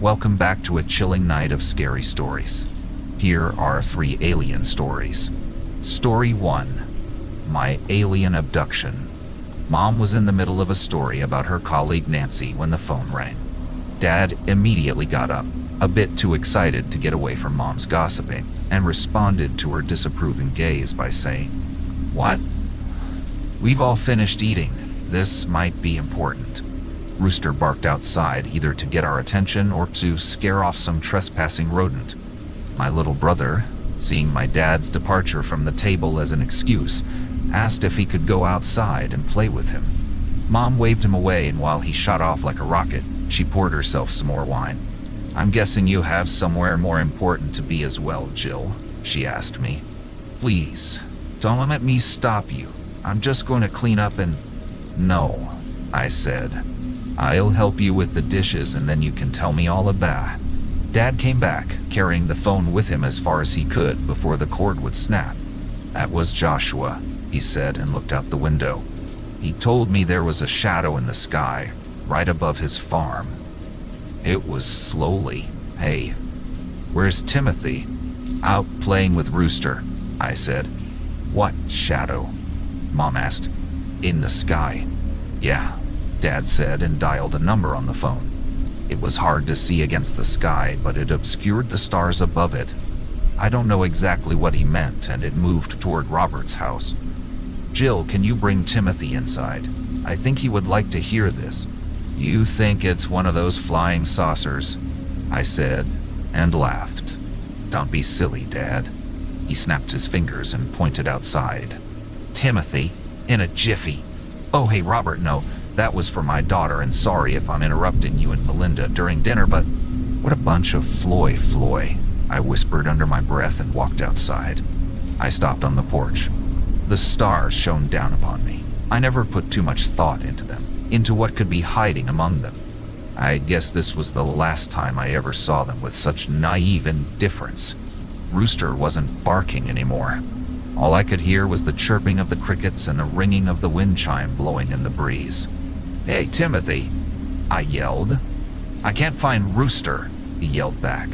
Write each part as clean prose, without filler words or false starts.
Welcome back to a chilling night of scary stories. Here are 3 alien stories. Story 1. My alien abduction. Mom was in the middle of a story about her colleague Nancy when the phone rang. Dad immediately got up, a bit too excited to get away from Mom's gossiping, and responded to her disapproving gaze by saying, "What? We've all finished eating. This might be important." Rooster barked outside, either to get our attention or to scare off some trespassing rodent. My little brother, seeing my dad's departure from the table as an excuse, asked if he could go outside and play with him. Mom waved him away, and while he shot off like a rocket, she poured herself some more wine. "I'm guessing you have somewhere more important to be as well, Jill," she asked me. "Please, don't let me stop you. I'm just going to clean up and..." "No," I said. "I'll help you with the dishes and then you can tell me all about it." Dad came back, carrying the phone with him as far as he could before the cord would snap. "That was Joshua," he said and looked out the window. "He told me there was a shadow in the sky, right above his farm. It was slowly. Hey, where's Timothy?" "Out playing with Rooster," I said. "What shadow?" Mom asked. "In the sky." "Yeah," Dad said and dialed a number on the phone. It was hard to see against the sky, but it obscured the stars above it. I don't know exactly what he meant, and it moved toward Robert's house. "Jill, can you bring Timothy inside? I think he would like to hear this." "You think it's one of those flying saucers?" I said, and laughed. "Don't be silly, Dad." He snapped his fingers and pointed outside. "Timothy, in a jiffy." "Oh, hey, Robert, no. That was for my daughter, and sorry if I'm interrupting you and Melinda during dinner, but..." "What a bunch of Floy," I whispered under my breath and walked outside. I stopped on the porch. The stars shone down upon me. I never put too much thought into them, into what could be hiding among them. I guess this was the last time I ever saw them with such naive indifference. Rooster wasn't barking anymore. All I could hear was the chirping of the crickets and the ringing of the wind chime blowing in the breeze. "Hey, Timothy," I yelled. "I can't find Rooster," he yelled back.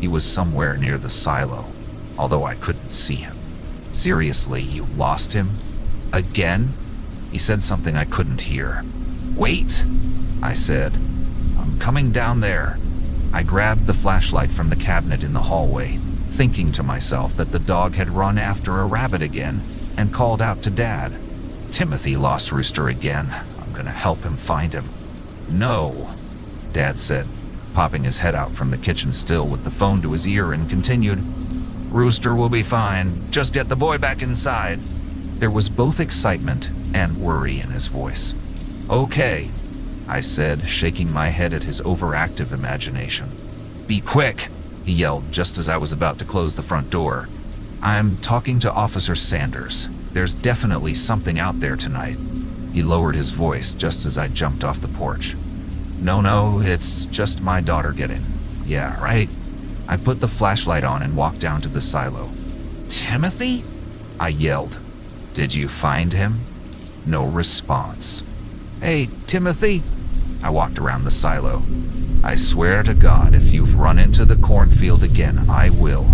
He was somewhere near the silo, although I couldn't see him. "Seriously, you lost him? Again?" He said something I couldn't hear. "Wait," I said. "I'm coming down there." I grabbed the flashlight from the cabinet in the hallway, thinking to myself that the dog had run after a rabbit again, and called out to Dad. "Timothy lost Rooster again. I'm gonna help him find him." "No," Dad said, popping his head out from the kitchen still with the phone to his ear, and continued, "Rooster will be fine. Just get the boy back inside." There was both excitement and worry in his voice. "Okay," I said, shaking my head at his overactive imagination. "Be quick," he yelled just as I was about to close the front door. "I'm talking to Officer Sanders. There's definitely something out there tonight." He lowered his voice just as I jumped off the porch. No, it's just my daughter getting." "Yeah, right." I put the flashlight on and walked down to the silo. "Timothy?" I yelled. "Did you find him?" No response. "Hey, Timothy?" I walked around the silo. "I swear to God, if you've run into the cornfield again, I will."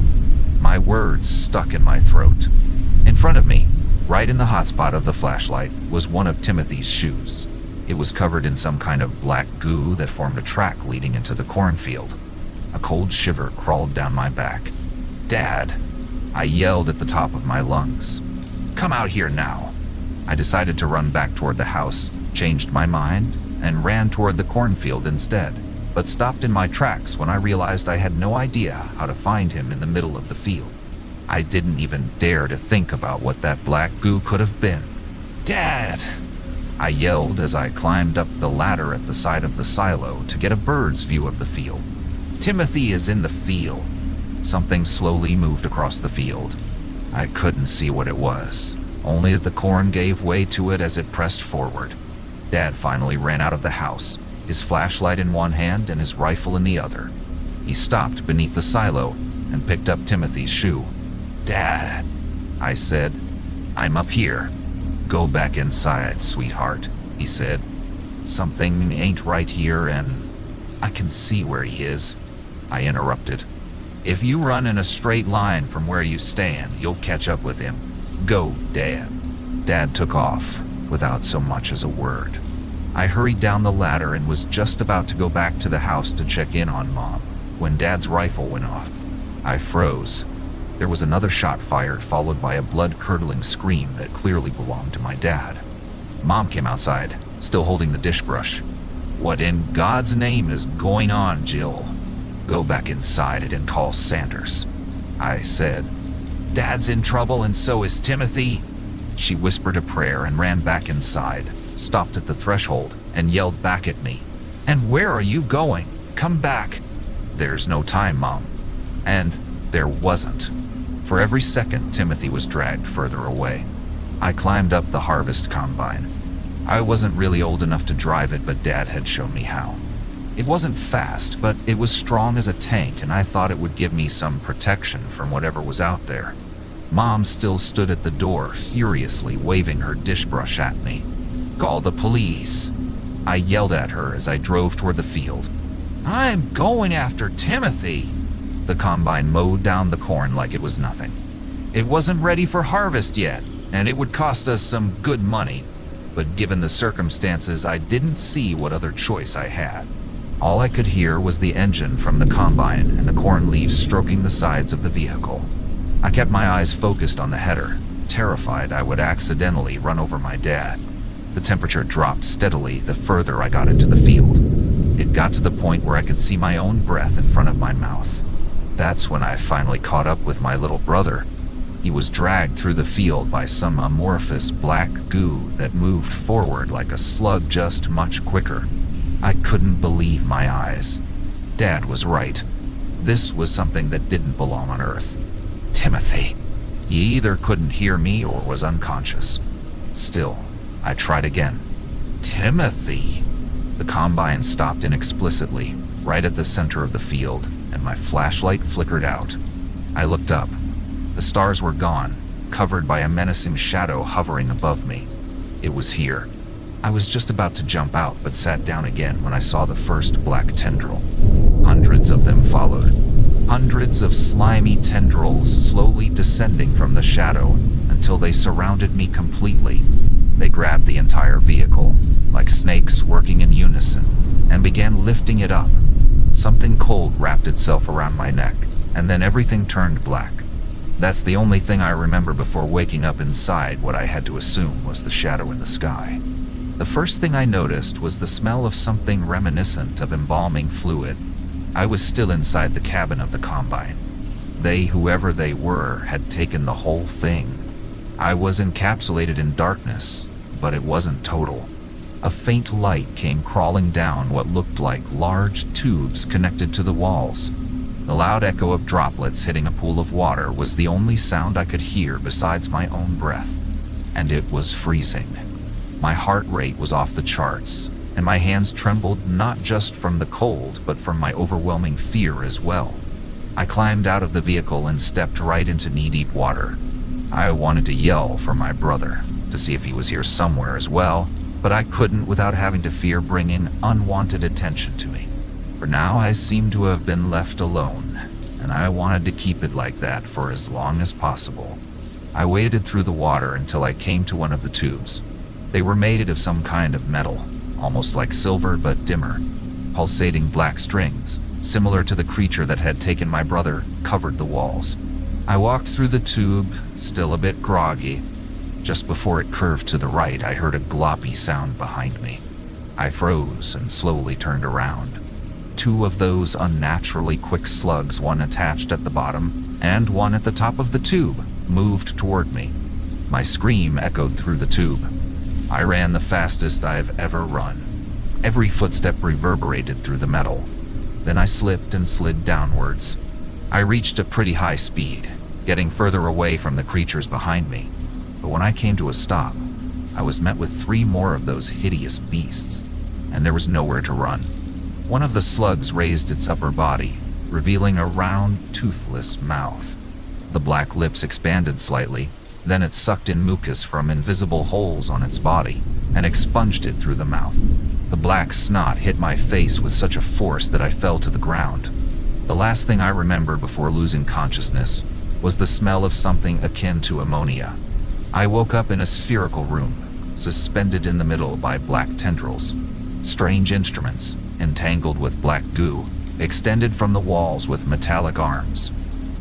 My words stuck in my throat. In front of me, right in the hot spot of the flashlight, was one of Timothy's shoes. It was covered in some kind of black goo that formed a track leading into the cornfield. A cold shiver crawled down my back. "Dad!" I yelled at the top of my lungs. "Come out here now." I decided to run back toward the house, changed my mind, and ran toward the cornfield instead, but stopped in my tracks when I realized I had no idea how to find him in the middle of the field. I didn't even dare to think about what that black goo could have been. "Dad!" I yelled as I climbed up the ladder at the side of the silo to get a bird's view of the field. "Timothy is in the field." Something slowly moved across the field. I couldn't see what it was, only that the corn gave way to it as it pressed forward. Dad finally ran out of the house, his flashlight in one hand and his rifle in the other. He stopped beneath the silo and picked up Timothy's shoe. "Dad," I said, "I'm up here." "Go back inside, sweetheart," he said. "Something ain't right here, and..." I can see where he is, I interrupted. If you run in a straight line from where you stand, you'll catch up with him. Go, Dad. Dad took off, without so much as a word. I hurried down the ladder and was just about to go back to the house to check in on Mom, when Dad's rifle went off. I froze. There was another shot fired, followed by a blood-curdling scream that clearly belonged to my dad. Mom came outside, still holding the dish brush. What in God's name is going on, Jill? Go back inside and call Sanders, I said. Dad's in trouble and so is Timothy. She whispered a prayer and ran back inside, stopped at the threshold, and yelled back at me. And where are you going? Come back. There's no time, Mom. And there wasn't. For every second, Timothy was dragged further away. I climbed up the harvest combine. I wasn't really old enough to drive it, but Dad had shown me how. It wasn't fast, but it was strong as a tank, and I thought it would give me some protection from whatever was out there. Mom still stood at the door, furiously waving her dish brush at me. Call the police, I yelled at her as I drove toward the field. I'm going after Timothy. The combine mowed down the corn like it was nothing. It wasn't ready for harvest yet, and it would cost us some good money. But given the circumstances, I didn't see what other choice I had. All I could hear was the engine from the combine and the corn leaves stroking the sides of the vehicle. I kept my eyes focused on the header, terrified I would accidentally run over my dad. The temperature dropped steadily the further I got into the field. It got to the point where I could see my own breath in front of my mouth. That's when I finally caught up with my little brother. He was dragged through the field by some amorphous black goo that moved forward like a slug, just much quicker. I couldn't believe my eyes. Dad was right. This was something that didn't belong on Earth. Timothy. He either couldn't hear me or was unconscious. Still, I tried again. Timothy. The combine stopped inexplicitly, right at the center of the field, and my flashlight flickered out. I looked up. The stars were gone, covered by a menacing shadow hovering above me. It was here. I was just about to jump out, but sat down again when I saw the first black tendril. Hundreds of them followed. Hundreds of slimy tendrils slowly descending from the shadow until they surrounded me completely. They grabbed the entire vehicle, like snakes working in unison, and began lifting it up. Something cold wrapped itself around my neck, and then everything turned black. That's the only thing I remember before waking up inside what I had to assume was the shadow in the sky. The first thing I noticed was the smell of something reminiscent of embalming fluid. I was still inside the cabin of the combine. They, whoever they were, had taken the whole thing. I was encapsulated in darkness, but it wasn't total. A faint light came crawling down what looked like large tubes connected to the walls. The loud echo of droplets hitting a pool of water was the only sound I could hear besides my own breath, and it was freezing. My heart rate was off the charts, and my hands trembled not just from the cold, but from my overwhelming fear as well. I climbed out of the vehicle and stepped right into knee-deep water. I wanted to yell for my brother, to see if he was here somewhere as well, but I couldn't without having to fear bringing unwanted attention to me. For now, I seemed to have been left alone, and I wanted to keep it like that for as long as possible. I waded through the water until I came to one of the tubes. They were made of some kind of metal, almost like silver but dimmer. Pulsating black strings, similar to the creature that had taken my brother, covered the walls. I walked through the tube, still a bit groggy. Just before it curved to the right, I heard a gloppy sound behind me. I froze and slowly turned around. Two of those unnaturally quick slugs, one attached at the bottom and one at the top of the tube, moved toward me. My scream echoed through the tube. I ran the fastest I've ever run. Every footstep reverberated through the metal. Then I slipped and slid downwards. I reached a pretty high speed, getting further away from the creatures behind me. But when I came to a stop, I was met with 3 more of those hideous beasts, and there was nowhere to run. One of the slugs raised its upper body, revealing a round, toothless mouth. The black lips expanded slightly, then it sucked in mucus from invisible holes on its body and expunged it through the mouth. The black snot hit my face with such a force that I fell to the ground. The last thing I remember before losing consciousness was the smell of something akin to ammonia. I woke up in a spherical room, suspended in the middle by black tendrils. Strange instruments, entangled with black goo, extended from the walls with metallic arms.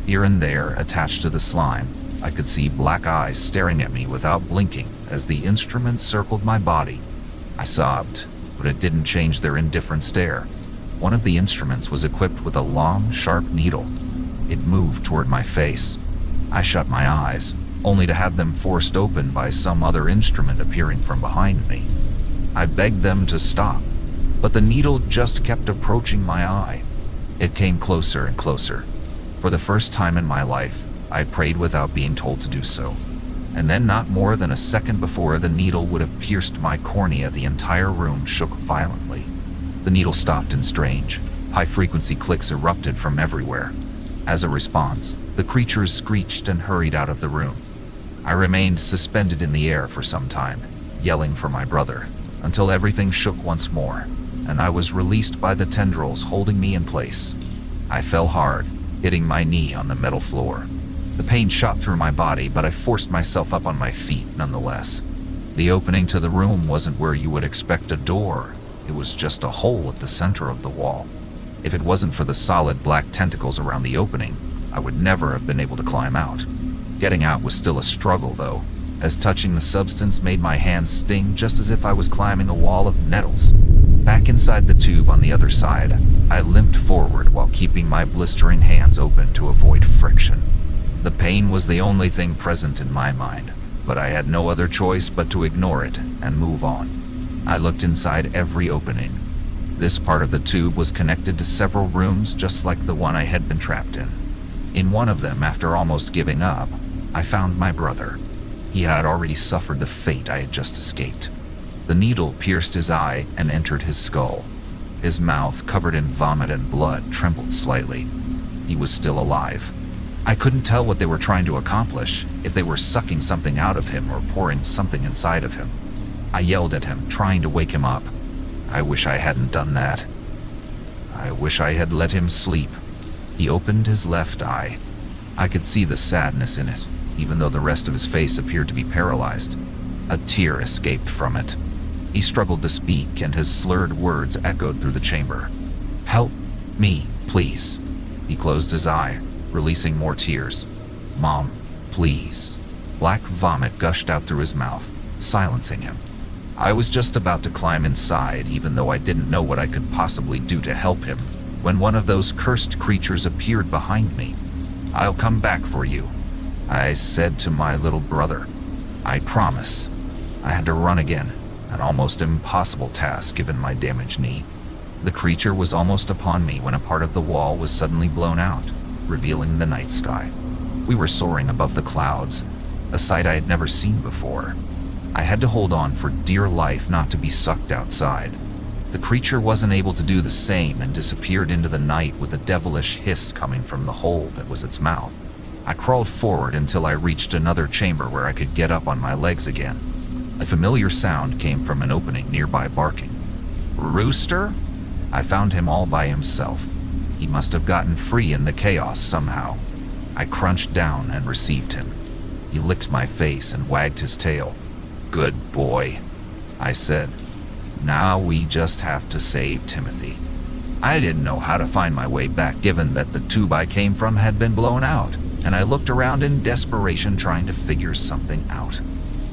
Here and there, attached to the slime, I could see black eyes staring at me without blinking as the instruments circled my body. I sobbed, but it didn't change their indifferent stare. One of the instruments was equipped with a long, sharp needle. It moved toward my face. I shut my eyes, only to have them forced open by some other instrument appearing from behind me. I begged them to stop, but the needle just kept approaching my eye. It came closer and closer. For the first time in my life, I prayed without being told to do so. And then not more than a second before the needle would have pierced my cornea, the entire room shook violently. The needle stopped in strange, high-frequency clicks erupted from everywhere. As a response, the creatures screeched and hurried out of the room. I remained suspended in the air for some time, yelling for my brother, until everything shook once more, and I was released by the tendrils holding me in place. I fell hard, hitting my knee on the metal floor. The pain shot through my body, but I forced myself up on my feet nonetheless. The opening to the room wasn't where you would expect a door. It was just a hole at the center of the wall. If it wasn't for the solid black tentacles around the opening, I would never have been able to climb out. Getting out was still a struggle, though, as touching the substance made my hands sting just as if I was climbing a wall of nettles. Back inside the tube on the other side, I limped forward while keeping my blistering hands open to avoid friction. The pain was the only thing present in my mind, but I had no other choice but to ignore it and move on. I looked inside every opening. This part of the tube was connected to several rooms just like the one I had been trapped in. In one of them, after almost giving up, I found my brother. He had already suffered the fate I had just escaped. The needle pierced his eye and entered his skull. His mouth, covered in vomit and blood, trembled slightly. He was still alive. I couldn't tell what they were trying to accomplish, if they were sucking something out of him or pouring something inside of him. I yelled at him, trying to wake him up. I wish I hadn't done that. I wish I had let him sleep. He opened his left eye. I could see the sadness in it, even though the rest of his face appeared to be paralyzed. A tear escaped from it. He struggled to speak, and his slurred words echoed through the chamber. "Help me, please." He closed his eye, releasing more tears. "Mom, please." Black vomit gushed out through his mouth, silencing him. I was just about to climb inside, even though I didn't know what I could possibly do to help him, when one of those cursed creatures appeared behind me. "I'll come back for you," I said to my little brother. "I promise." I had to run again, an almost impossible task given my damaged knee. The creature was almost upon me when a part of the wall was suddenly blown out, revealing the night sky. We were soaring above the clouds, a sight I had never seen before. I had to hold on for dear life not to be sucked outside. The creature wasn't able to do the same and disappeared into the night with a devilish hiss coming from the hole that was its mouth. I crawled forward until I reached another chamber where I could get up on my legs again. A familiar sound came from an opening nearby, barking. "Rooster?" I found him all by himself. He must have gotten free in the chaos somehow. I crunched down and received him. He licked my face and wagged his tail. "Good boy," I said. "Now we just have to save Timothy." I didn't know how to find my way back, given that the tube I came from had been blown out, and I looked around in desperation trying to figure something out.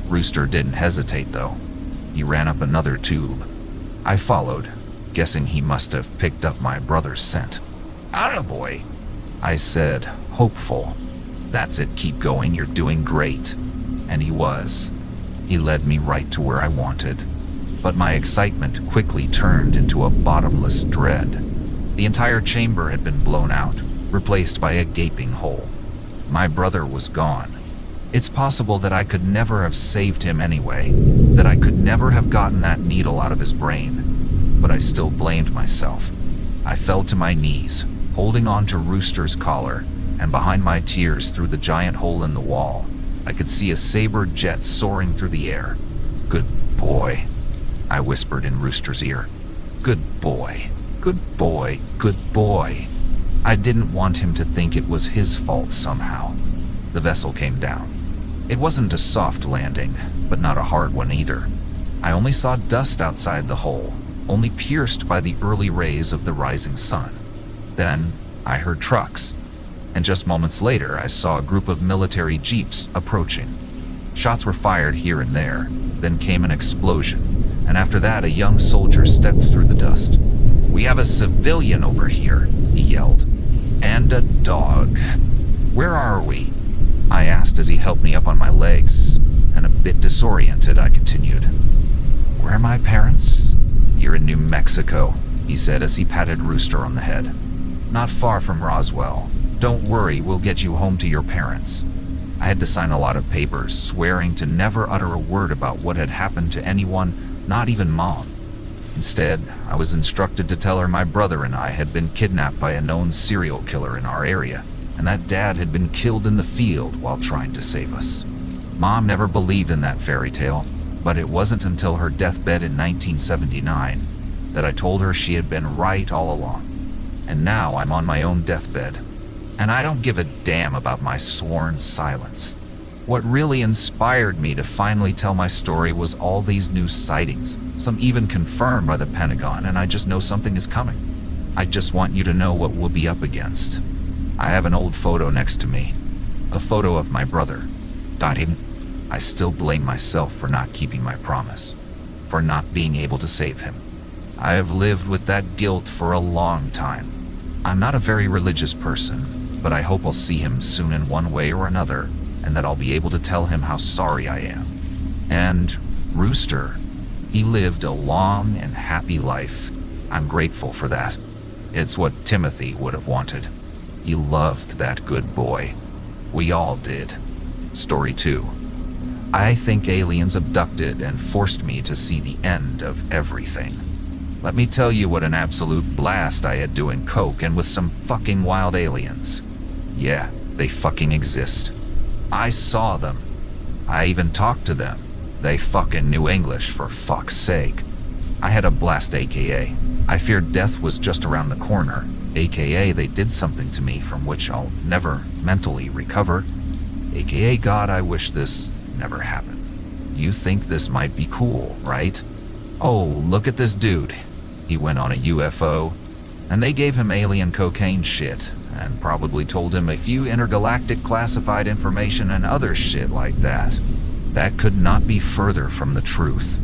Rooster didn't hesitate, though. He ran up another tube. I followed, guessing he must have picked up my brother's scent. "Attaboy," I said, hopeful. "That's it, keep going, you're doing great." And he was. He led me right to where I wanted. But my excitement quickly turned into a bottomless dread. The entire chamber had been blown out, replaced by a gaping hole. My brother was gone. It's possible that I could never have saved him anyway, that I could never have gotten that needle out of his brain. But I still blamed myself. I fell to my knees, holding on to Rooster's collar, and behind my tears through the giant hole in the wall, I could see a saber jet soaring through the air. "Good boy," I whispered in Rooster's ear. Good boy, good boy, good boy. I didn't want him to think it was his fault somehow. The vessel came down. It wasn't a soft landing, but not a hard one either. I only saw dust outside the hole, only pierced by the early rays of the rising sun. Then I heard trucks, and just moments later I saw a group of military jeeps approaching. Shots were fired here and there, then came an explosion, and after that a young soldier stepped through the dust. "We have a civilian over here," he yelled. "And a dog. Where are we?" I asked as he helped me up on my legs, and a bit disoriented I continued. "Where are my parents?" "You're in New Mexico," he said as he patted Rooster on the head. "Not far from Roswell. Don't worry, we'll get you home to your parents." I had to sign a lot of papers, swearing to never utter a word about what had happened to anyone, not even Mom. Instead, I was instructed to tell her my brother and I had been kidnapped by a known serial killer in our area, and that Dad had been killed in the field while trying to save us. Mom never believed in that fairy tale, but it wasn't until her deathbed in 1979 that I told her she had been right all along. And now I'm on my own deathbed, and I don't give a damn about my sworn silence. What really inspired me to finally tell my story was all these new sightings, some even confirmed by the Pentagon, and I just know something is coming. I just want you to know what we'll be up against. I have an old photo next to me, a photo of my brother. I still blame myself for not keeping my promise, for not being able to save him. I have lived with that guilt for a long time. I'm not a very religious person, but I hope I'll see him soon in one way or another, and that I'll be able to tell him how sorry I am. And Rooster, he lived a long and happy life. I'm grateful for that. It's what Timothy would have wanted. He loved that good boy. We all did. Story 2. I think aliens abducted and forced me to see the end of everything. Let me tell you what an absolute blast I had doing coke and with some fucking wild aliens. Yeah, they fucking exist. I saw them. I even talked to them. They fucking knew English, for fuck's sake. I had a blast, aka I feared death was just around the corner, aka they did something to me from which I'll never mentally recover, aka God, I wish this never happened. You think this might be cool, right? Oh, look at this dude. He went on a UFO, and they gave him alien cocaine shit, and probably told him a few intergalactic classified information and other shit like that. That could not be further from the truth.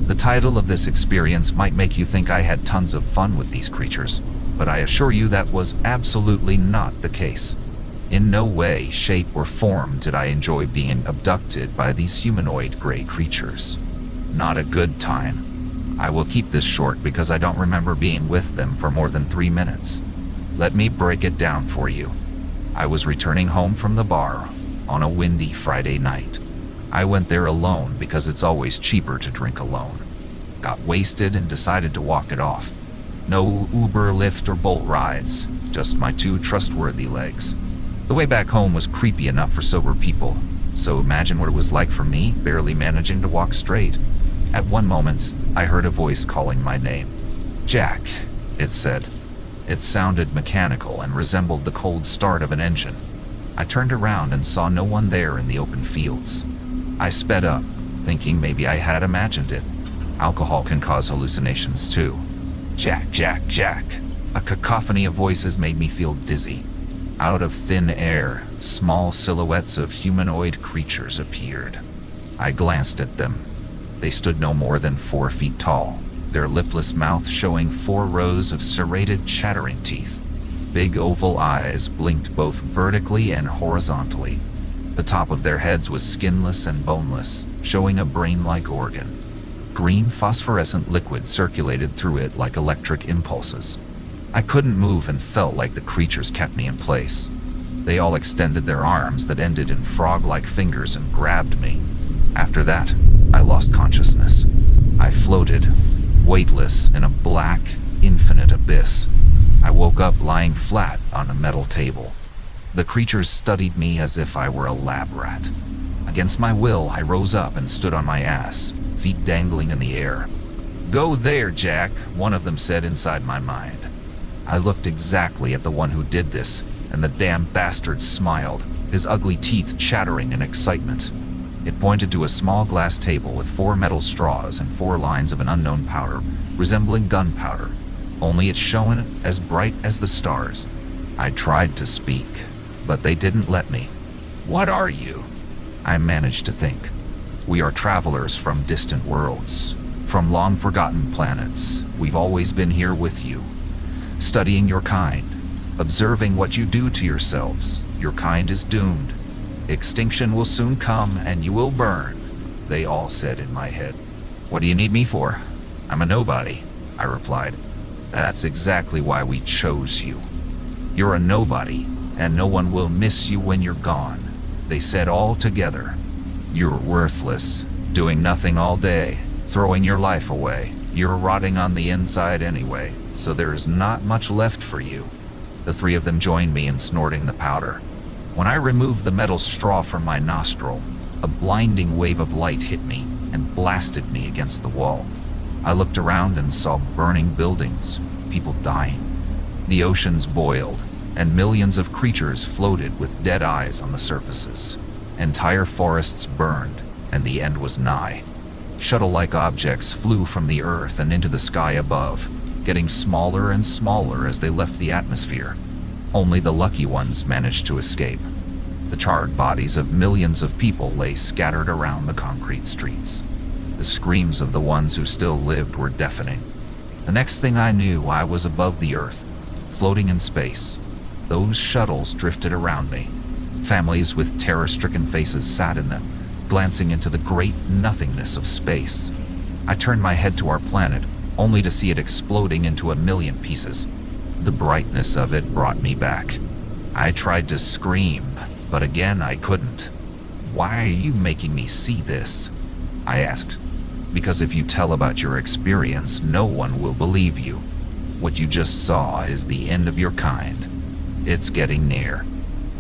The title of this experience might make you think I had tons of fun with these creatures, but I assure you that was absolutely not the case. In no way, shape, or form did I enjoy being abducted by these humanoid gray creatures. Not a good time. I will keep this short because I don't remember being with them for more than 3 minutes. Let me break it down for you. I was returning home from the bar on a windy Friday night. I went there alone because it's always cheaper to drink alone. Got wasted and decided to walk it off. No Uber, Lyft, or Bolt rides, just my 2 trustworthy legs. The way back home was creepy enough for sober people, so imagine what it was like for me, barely managing to walk straight. At one moment, I heard a voice calling my name. "Jack," it said. It sounded mechanical and resembled the cold start of an engine. I turned around and saw no one there in the open fields. I sped up, thinking maybe I had imagined it. Alcohol can cause hallucinations too. "Jack, Jack, Jack." A cacophony of voices made me feel dizzy. Out of thin air, small silhouettes of humanoid creatures appeared. I glanced at them. They stood no more than 4 feet tall, their lipless mouth showing 4 rows of serrated chattering teeth. Big oval eyes blinked both vertically and horizontally. The top of their heads was skinless and boneless, showing a brain-like organ. Green phosphorescent liquid circulated through it like electric impulses. I couldn't move and felt like the creatures kept me in place. They all extended their arms that ended in frog-like fingers and grabbed me. After that, I lost consciousness. I floated, weightless, in a black, infinite abyss. I woke up lying flat on a metal table. The creatures studied me as if I were a lab rat. Against my will, I rose up and stood on my ass, feet dangling in the air. Go there, Jack, one of them said inside my mind. I looked exactly at the one who did this, and the damn bastard smiled, his ugly teeth chattering in excitement. It pointed to a small glass table with 4 metal straws and 4 lines of an unknown powder, resembling gunpowder, only it shone as bright as the stars. I tried to speak, but they didn't let me. What are you? I managed to think. We are travelers from distant worlds, from long-forgotten planets. We've always been here with you, studying your kind, observing what you do to yourselves. Your kind is doomed. Extinction will soon come, and you will burn, they all said in my head. What do you need me for? I'm a nobody, I replied. That's exactly why we chose you. You're a nobody, and no one will miss you when you're gone, they said all together. You're worthless, doing nothing all day, throwing your life away. You're rotting on the inside anyway, so there is not much left for you. The 3 of them joined me in snorting the powder. When I removed the metal straw from my nostril, a blinding wave of light hit me and blasted me against the wall. I looked around and saw burning buildings, people dying. The oceans boiled, and millions of creatures floated with dead eyes on the surfaces. Entire forests burned, and the end was nigh. Shuttle-like objects flew from the earth and into the sky above, getting smaller and smaller as they left the atmosphere. Only the lucky ones managed to escape. The charred bodies of millions of people lay scattered around the concrete streets. The screams of the ones who still lived were deafening. The next thing I knew, I was above the earth, floating in space. Those shuttles drifted around me. Families with terror-stricken faces sat in them, glancing into the great nothingness of space. I turned my head to our planet, only to see it exploding into a million pieces. The brightness of it brought me back. I tried to scream, but again I couldn't. Why are you making me see this? I asked. Because if you tell about your experience, no one will believe you. What you just saw is the end of your kind. It's getting near.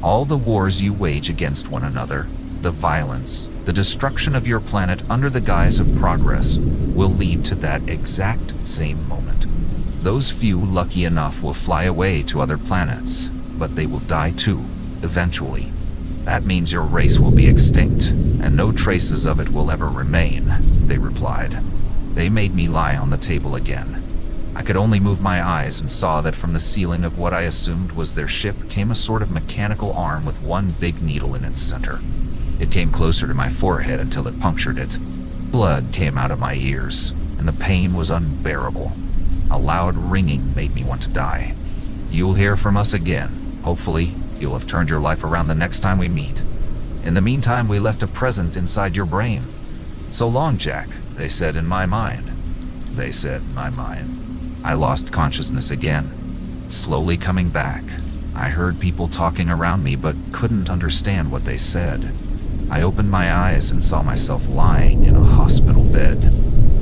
All the wars you wage against one another, the violence, the destruction of your planet under the guise of progress, will lead to that exact same moment. Those few lucky enough will fly away to other planets, but they will die too, eventually. That means your race will be extinct, and no traces of it will ever remain, they replied. They made me lie on the table again. I could only move my eyes and saw that from the ceiling of what I assumed was their ship came a sort of mechanical arm with one big needle in its center. It came closer to my forehead until it punctured it. Blood came out of my ears, and the pain was unbearable. A loud ringing made me want to die. You'll hear from us again. Hopefully, you'll have turned your life around the next time we meet. In the meantime, we left a present inside your brain. So long, Jack, they said in my mind. They said in my mind. I lost consciousness again. Slowly coming back, I heard people talking around me but couldn't understand what they said. I opened my eyes and saw myself lying in a hospital bed.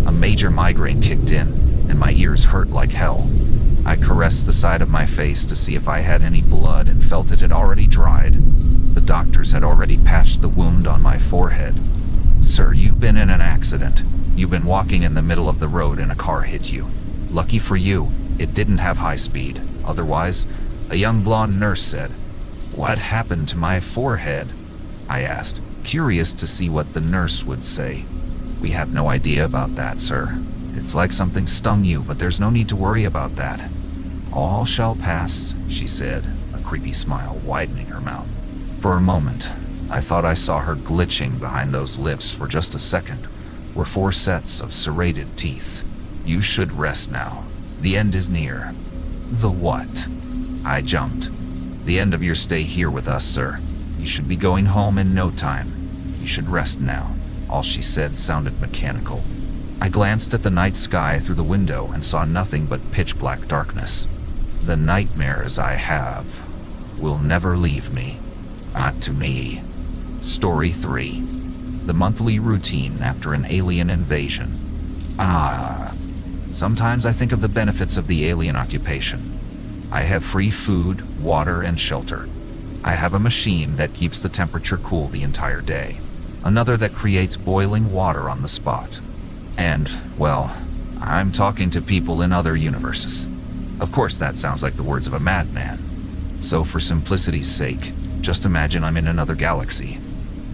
A major migraine kicked in, and my ears hurt like hell. I caressed the side of my face to see if I had any blood and felt it had already dried. The doctors had already patched the wound on my forehead. Sir, you've been in an accident. You've been walking in the middle of the road and a car hit you. Lucky for you, it didn't have high speed. Otherwise, a young blonde nurse said. What happened to my forehead? I asked, curious to see what the nurse would say. We have no idea about that, sir. It's like something stung you, but there's no need to worry about that. All shall pass, she said, a creepy smile widening her mouth. For a moment, I thought I saw her glitching behind those lips for just a second, were 4 sets of serrated teeth. You should rest now. The end is near. The what? I jumped. The end of your stay here with us, sir. You should be going home in no time. You should rest now. All she said sounded mechanical. I glanced at the night sky through the window and saw nothing but pitch-black darkness. The nightmares I have will never leave me. Not to me. Story 3. The monthly routine after an alien invasion. Sometimes I think of the benefits of the alien occupation. I have free food, water, and shelter. I have a machine that keeps the temperature cool the entire day. Another that creates boiling water on the spot. And, well, I'm talking to people in other universes. Of course, that sounds like the words of a madman. So for simplicity's sake, just imagine I'm in another galaxy.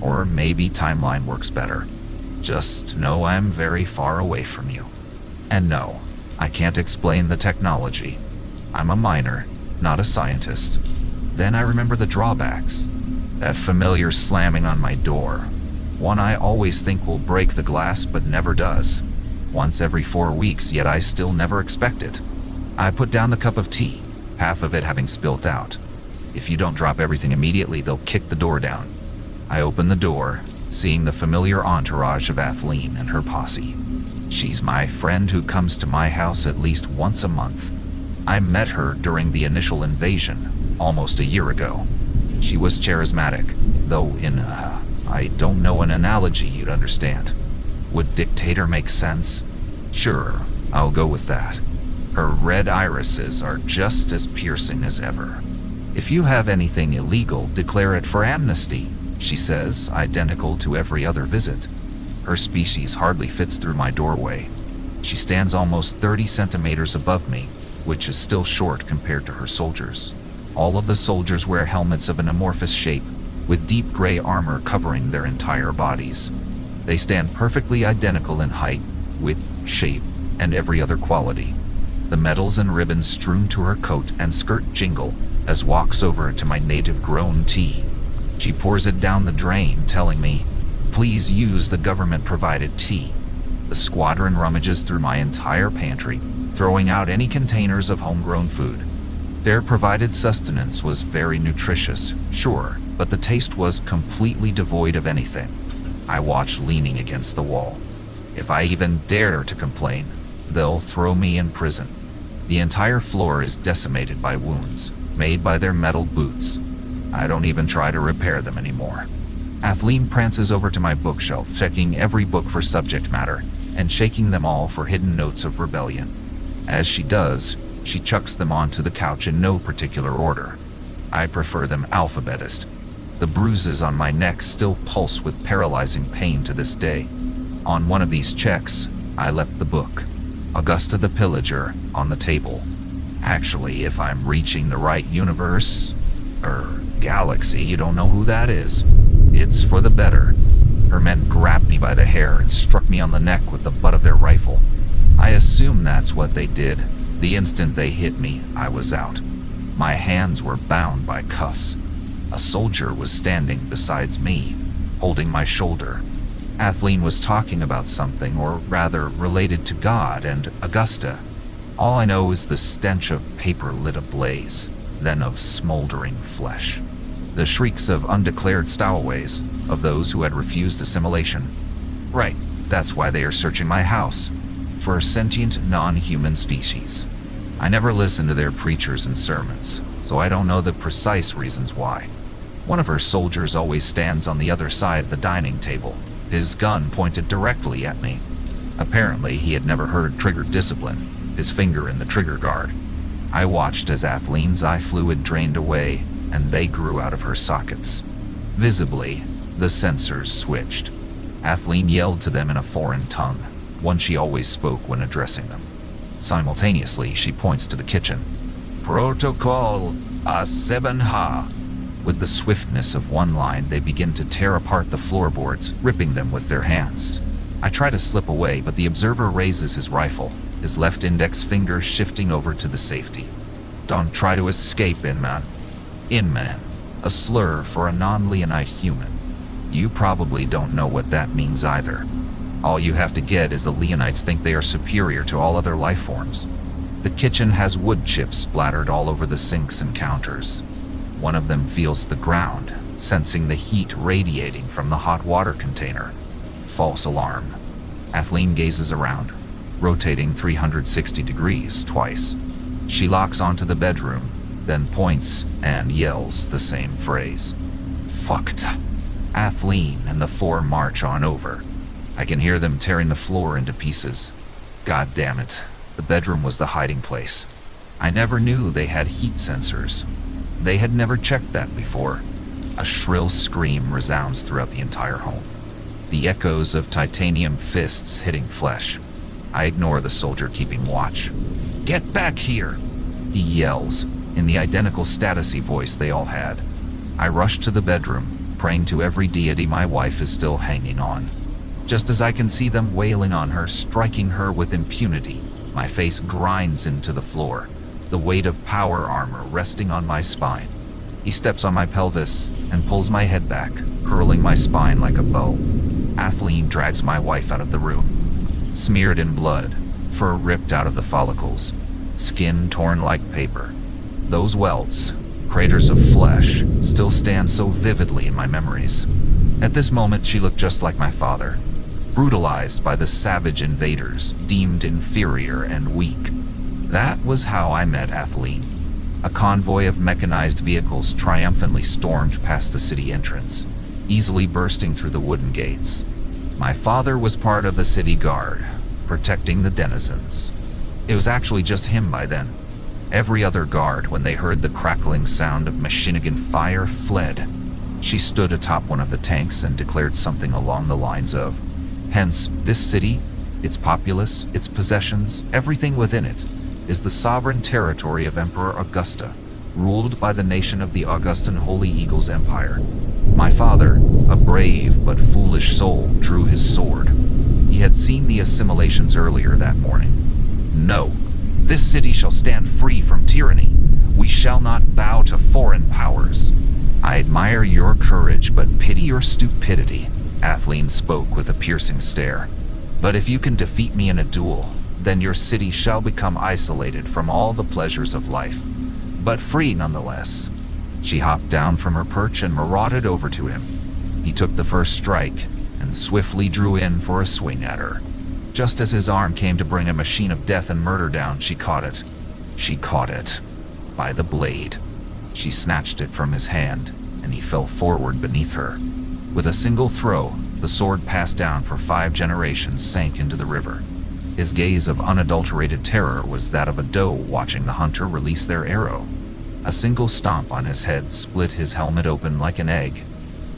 Or maybe timeline works better. Just know I'm very far away from you. And no, I can't explain the technology. I'm a miner, not a scientist. Then I remember the drawbacks. That familiar slamming on my door. One I always think will break the glass but never does. Once every 4 weeks, yet I still never expect it. I put down the cup of tea, half of it having spilt out. If you don't drop everything immediately, they'll kick the door down. I open the door, seeing the familiar entourage of Athleen and her posse. She's my friend who comes to my house at least once a month. I met her during the initial invasion, almost a year ago. She was charismatic, though I don't know an analogy you'd understand. Would dictator make sense? Sure, I'll go with that. Her red irises are just as piercing as ever. If you have anything illegal, declare it for amnesty, she says, identical to every other visit. Her species hardly fits through my doorway. She stands almost 30 centimeters above me, which is still short compared to her soldiers. All of the soldiers wear helmets of an amorphous shape, with deep gray armor covering their entire bodies. They stand perfectly identical in height, width, shape, and every other quality. The medals and ribbons strewn to her coat and skirt jingle as walks over to my native-grown tea. She pours it down the drain, telling me, "Please use the government-provided tea." The squadron rummages through my entire pantry, throwing out any containers of homegrown food. Their provided sustenance was very nutritious, sure, but the taste was completely devoid of anything. I watch, leaning against the wall. If I even dare to complain, they'll throw me in prison. The entire floor is decimated by wounds, made by their metal boots. I don't even try to repair them anymore. Athleen prances over to my bookshelf, checking every book for subject matter, and shaking them all for hidden notes of rebellion. As she does, she chucks them onto the couch in no particular order. I prefer them alphabetized. The bruises on my neck still pulse with paralyzing pain to this day. On one of these checks, I left the book, Augusta the Pillager, on the table. Actually, if I'm reaching the right universe, galaxy, you don't know who that is. It's for the better. Her men grabbed me by the hair and struck me on the neck with the butt of their rifle. I assume that's what they did. The instant they hit me, I was out. My hands were bound by cuffs. A soldier was standing beside me, holding my shoulder. Athleen was talking about something, or rather related to God and Augusta. All I know is the stench of paper lit ablaze, then of smoldering flesh. The shrieks of undeclared stowaways, of those who had refused assimilation. Right, that's why they are searching my house, for a sentient, non-human species. I never listen to their preachers and sermons, so I don't know the precise reasons why. One of her soldiers always stands on the other side of the dining table, his gun pointed directly at me. Apparently, he had never heard trigger discipline, his finger in the trigger guard. I watched as Athleen's eye fluid drained away, and they grew out of her sockets. Visibly, the sensors switched. Athleen yelled to them in a foreign tongue, one she always spoke when addressing them. Simultaneously, she points to the kitchen. Protocol A7H. With the swiftness of one line, they begin to tear apart the floorboards, ripping them with their hands. I try to slip away, but the observer raises his rifle, his left index finger shifting over to the safety. Don't try to escape, Inman. Inman, a slur for a non-Leonite human. You probably don't know what that means either. All you have to get is the Leonites think they are superior to all other life forms. The kitchen has wood chips splattered all over the sinks and counters. One of them feels the ground, sensing the heat radiating from the hot water container. False alarm. Athleen gazes around, rotating 360 degrees twice. She locks onto the bedroom, then points and yells the same phrase. Fucked. Athleen and the four march on over. I can hear them tearing the floor into pieces. God damn it, the bedroom was the hiding place. I never knew they had heat sensors. They had never checked that before. A shrill scream resounds throughout the entire home. The echoes of titanium fists hitting flesh. I ignore the soldier keeping watch. "Get back here!" he yells, in the identical statusy voice they all had. I rush to the bedroom, praying to every deity my wife is still hanging on. Just as I can see them wailing on her, striking her with impunity, my face grinds into the floor, the weight of power armor resting on my spine. He steps on my pelvis and pulls my head back, curling my spine like a bow. Athleen drags my wife out of the room. Smeared in blood, fur ripped out of the follicles, skin torn like paper. Those welts, craters of flesh, still stand so vividly in my memories. At this moment, she looked just like my father, brutalized by the savage invaders, deemed inferior and weak. That was how I met Athleen. A convoy of mechanized vehicles triumphantly stormed past the city entrance, easily bursting through the wooden gates. My father was part of the city guard, protecting the denizens. It was actually just him by then. Every other guard, when they heard the crackling sound of machine gun fire, fled. She stood atop one of the tanks and declared something along the lines of, "Hence, this city, its populace, its possessions, everything within it, is the sovereign territory of Emperor Augusta, ruled by the nation of the Augustan Holy Eagles Empire." My father, a brave but foolish soul, drew his sword. He had seen the assimilations earlier that morning. "No, this city shall stand free from tyranny. We shall not bow to foreign powers." "I admire your courage, but pity your stupidity," Athleen spoke with a piercing stare. "But if you can defeat me in a duel, then your city shall become isolated from all the pleasures of life, but free nonetheless." She hopped down from her perch and marauded over to him. He took the first strike and swiftly drew in for a swing at her. Just as his arm came to bring a machine of death and murder down, she caught it. She caught it. By the blade. She snatched it from his hand, and he fell forward beneath her. With a single throw, the sword passed down for 5 generations sank into the river. His gaze of unadulterated terror was that of a doe watching the hunter release their arrow. A single stomp on his head split his helmet open like an egg.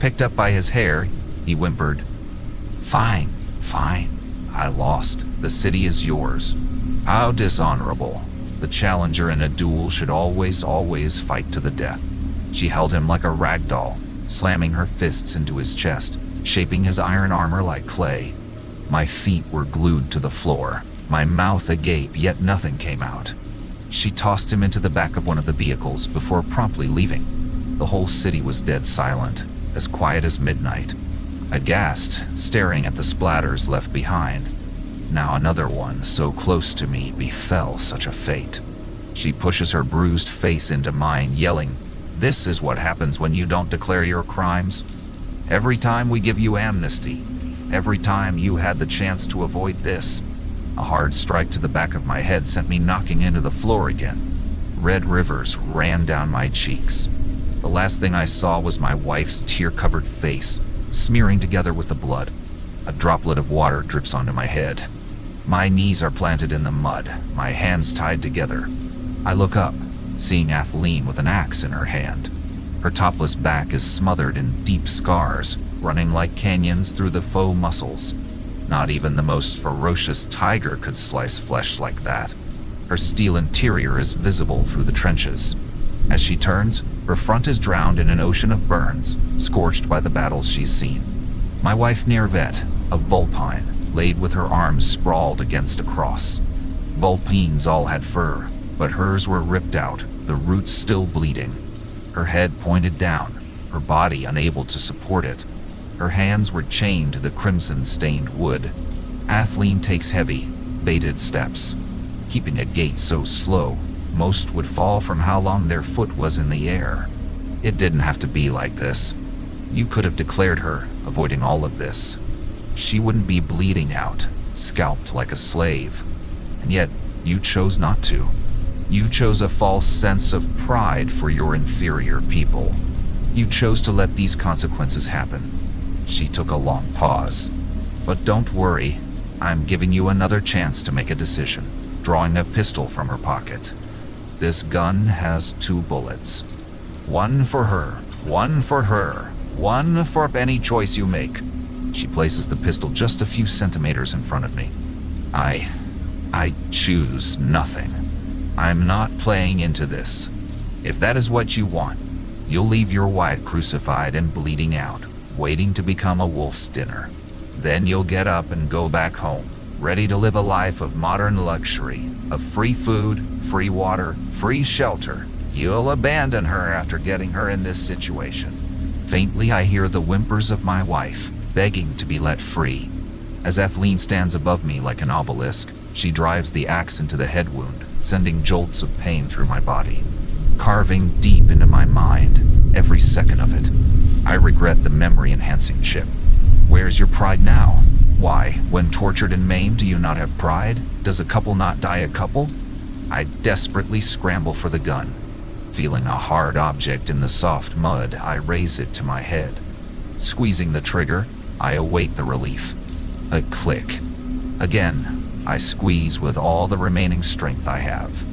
Picked up by his hair, he whimpered, "Fine, fine. I lost. The city is yours." How dishonorable. The challenger in a duel should always fight to the death. She held him like a rag doll, slamming her fists into his chest, shaping his iron armor like clay. My feet were glued to the floor, my mouth agape, yet nothing came out. She tossed him into the back of one of the vehicles before promptly leaving. The whole city was dead silent, as quiet as midnight. Aghast, staring at the splatters left behind. Now another one so close to me befell such a fate. She pushes her bruised face into mine, yelling, "This is what happens when you don't declare your crimes. Every time we give you amnesty. Every time you had the chance to avoid this." A hard strike to the back of my head sent me knocking into the floor again. Red rivers ran down my cheeks. The last thing I saw was my wife's tear-covered face, smearing together with the blood. A droplet of water drips onto my head. My knees are planted in the mud, my hands tied together. I look up, seeing Athleen with an axe in her hand. Her topless back is smothered in deep scars, running like canyons through the faux muscles. Not even the most ferocious tiger could slice flesh like that. Her steel interior is visible through the trenches. As she turns, her front is drowned in an ocean of burns, scorched by the battles she's seen. My wife Nervet, a vulpine, laid with her arms sprawled against a cross. Vulpines all had fur, but hers were ripped out, the roots still bleeding. Her head pointed down, her body unable to support it. Her hands were chained to the crimson-stained wood. Athleen takes heavy, bated steps, keeping a gait so slow, most would fall from how long their foot was in the air. It didn't have to be like this. You could have declared her, avoiding all of this. She wouldn't be bleeding out, scalped like a slave. And yet, you chose not to. You chose a false sense of pride for your inferior people. You chose to let these consequences happen. She took a long pause. "But don't worry, I'm giving you another chance to make a decision," drawing a pistol from her pocket. "This gun has 2 bullets. One for her, one for her, one for any choice you make." She places the pistol just a few centimeters in front of me. I I choose nothing. I'm not playing into this. If that is what you want, you'll leave your wife crucified and bleeding out, waiting to become a wolf's dinner. Then you'll get up and go back home, ready to live a life of modern luxury, of free food, free water, free shelter. You'll abandon her after getting her in this situation. Faintly, I hear the whimpers of my wife, begging to be let free. As Athleen stands above me like an obelisk, she drives the axe into the head wound, sending jolts of pain through my body, carving deep into my mind, every second of it. I regret the memory-enhancing chip. Where's your pride now? Why, when tortured and maimed, do you not have pride? Does a couple not die a couple? I desperately scramble for the gun. Feeling a hard object in the soft mud, I raise it to my head. Squeezing the trigger, I await the relief. A click. Again, I squeeze with all the remaining strength I have.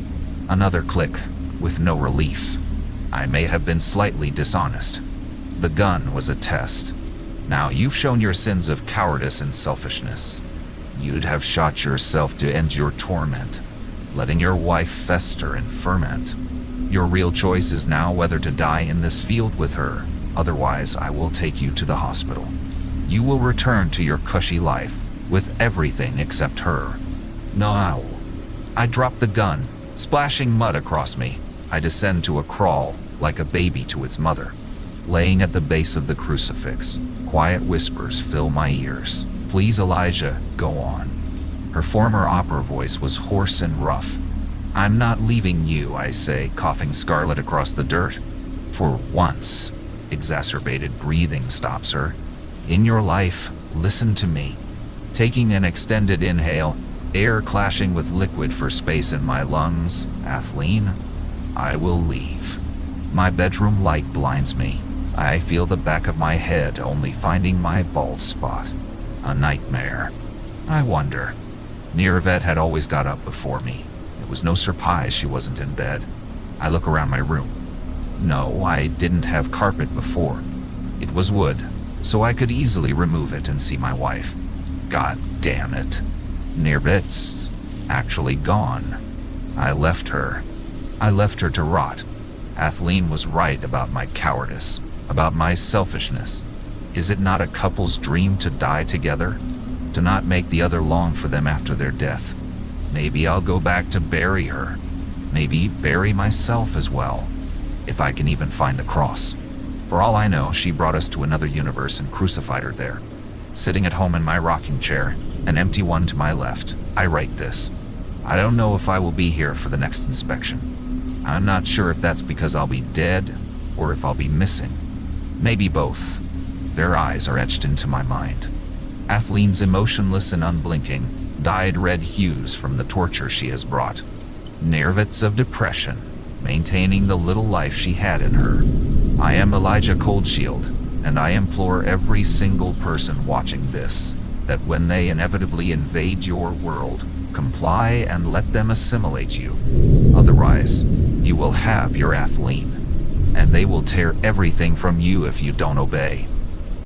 Another click, with no relief. I may have been slightly dishonest. The gun was a test. Now you've shown your sins of cowardice and selfishness. You'd have shot yourself to end your torment, letting your wife fester and ferment. Your real choice is now whether to die in this field with her. Otherwise, I will take you to the hospital. You will return to your cushy life, with everything except her. No. I drop the gun, splashing mud across me. I descend to a crawl, like a baby to its mother. Laying at the base of the crucifix, quiet whispers fill my ears. Please, Elijah, go on. Her former opera voice was hoarse and rough. I'm not leaving you, I say, coughing scarlet across the dirt. For once, exacerbated breathing stops her. In your life, listen to me. Taking an extended inhale, air clashing with liquid for space in my lungs, Athleen, I will leave. My bedroom light blinds me. I feel the back of my head only finding my bald spot. A nightmare. I wonder. Nirvet had always got up before me. It was no surprise she wasn't in bed. I look around my room. No, I didn't have carpet before. It was wood, so I could easily remove it and see my wife. God damn it. Nirvet's actually gone. I left her. I left her to rot. Athleen was right about my cowardice, about my selfishness. Is it not a couple's dream to die together? To not make the other long for them after their death? Maybe I'll go back to bury her. Maybe bury myself as well. If I can even find the cross. For all I know, she brought us to another universe and crucified her there. Sitting at home in my rocking chair, an empty one to my left, I write this. I don't know if I will be here for the next inspection. I'm not sure if that's because I'll be dead or if I'll be missing. Maybe both. Their eyes are etched into my mind. Athleen's emotionless and unblinking, dyed red hues from the torture she has brought. Nervets of depression, maintaining the little life she had in her. I am Elijah Coldshield, and I implore every single person watching this, that when they inevitably invade your world, comply and let them assimilate you. Otherwise, you will have your Athleen, and they will tear everything from you if you don't obey.